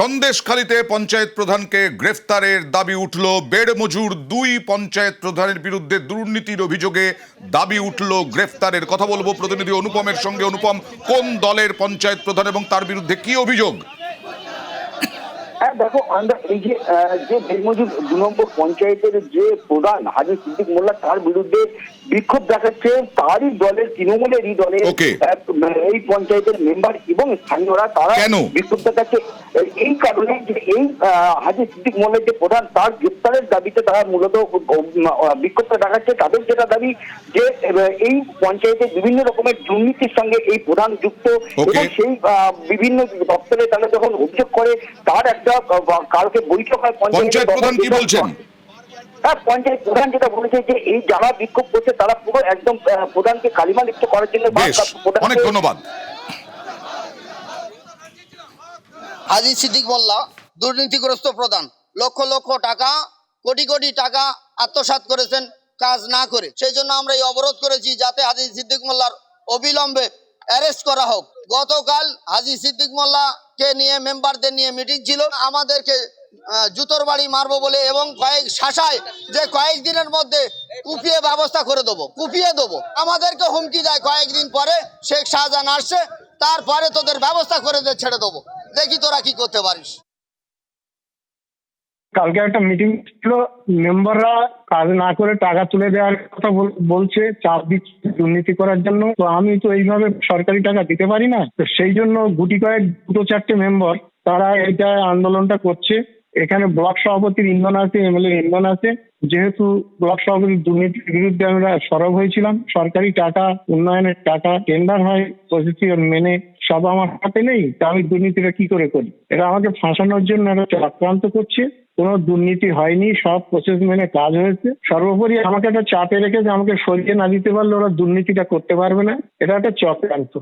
সন্দেশখালীতে পঞ্চায়েত প্রধানকে গ্রেফতারের দাবি উঠল। বেড় মজুর দুই পঞ্চায়েত প্রধানের বিরুদ্ধে দুর্নীতির অভিযোগে দাবি উঠল গ্রেফতারের। কথা বলবো প্রতিনিধি অনুপমের সঙ্গে। অনুপম, কোন দলের পঞ্চায়েত প্রধান এবং তার বিরুদ্ধে কি অভিযোগ? হ্যাঁ দেখো, আমরা এই যে বেলমজুর 2 নম্বর পঞ্চায়েতের যে প্রধান হাজি সিদ্দিক মোল্লা, তার বিরুদ্ধে বিক্ষোভ দেখাচ্ছে তারই দলের, তৃণমূলেরই দলের এই পঞ্চায়েতের মেম্বার এবং স্থানীয়রা। তারা বিক্ষোভ দেখাচ্ছে এই কারণে যে এই হাজি সিদ্দিক মোল্লার যে প্রধান, তার গ্রেপ্তারের দাবিতে তারা মূলত বিক্ষোভটা দেখাচ্ছে। তাদের যেটা দাবি যে এই পঞ্চায়েতের বিভিন্ন রকমের দুর্নীতির সঙ্গে এই প্রধান যুক্ত, এবং সেই বিভিন্ন দপ্তরে তারা যখন অভিযোগ করে, তার একটা কালকে বৈঠক হয় পঞ্চায়েত প্রধান। কি বলছেন? হ্যাঁ, পঞ্চায়েত প্রধান যেটা বলেছে যে এই যারা বিক্ষোভ করছে তারা পুরো একদম প্রধানকে কালিমা লিপ্ত করার জন্য। অনেক ধন্যবাদ। হাজি সিদ্দিক মোল্লা দুর্নীতিগ্রস্ত প্রধান, লক্ষ লক্ষ টাকা, কোটি কোটি টাকা আত্মসাৎ করেছেন কাজ না করে। সেই জন্য আমরা এই অবরোধ করেছি যাতে হাজি সিদ্দিক মোল্লার অবিলম্বে অ্যারেস্ট করা হোক। গতকাল হাজি সিদ্দিক মোল্লাকে নিয়ে মেম্বারদের নিয়ে মিটিং ছিল, আমাদেরকে জুতোর বাড়ি মারবো বলে এবং কয়েক শাসায় যে কয়েকদিনের মধ্যে কুপিয়ে ব্যবস্থা করে দেবো, কুপিয়ে দেবো, আমাদেরকে হুমকি দেয়। কয়েকদিন পরে শেখ শাহজাহান আসছে, তারপরে তোদের ব্যবস্থা করে ছেড়ে দেবো, দেখি তোরা কি করতে পারিস। কালকে একটা মিটিং ছিল, মেম্বাররা কাজ না করে টাকা তুলে দেওয়ার কথা বলছে, চাপ দিচ্ছে দুর্নীতি করার জন্য। তো আমি তো এইভাবে সরকারি টাকা দিতে পারি না, তো সেই জন্য গুটি কয়েক 2-4টে মেম্বার তারা এইটা আন্দোলনটা করছে। এখানে ব্লক সভাপতির ইন্ধন আছে, এমএলএ ইন্ধন আছে। যেহেতু ব্লক সভাপতির দুর্নীতির বিরুদ্ধে আমরা সরব হয়েছিলাম, সরকারি টাকা, উন্নয়নের টাকা টেন্ডার হয়, প্রসিডিওর মেনে সব আমার হাতে নেই, তা আমি দুর্নীতিটা কি করে করি? এরা আমাকে ফাঁসানোর জন্য একটা চক্রান্ত করছে। কোনো দুর্নীতি হয়নি, সব প্রসেস মেনে কাজ হয়েছে। সর্বোপরি আমাকে একটা চাপে রেখেছে, আমাকে সরিয়ে না দিতে পারলে ওরা দুর্নীতিটা করতে পারবে না। এটা একটা চক্রান্ত।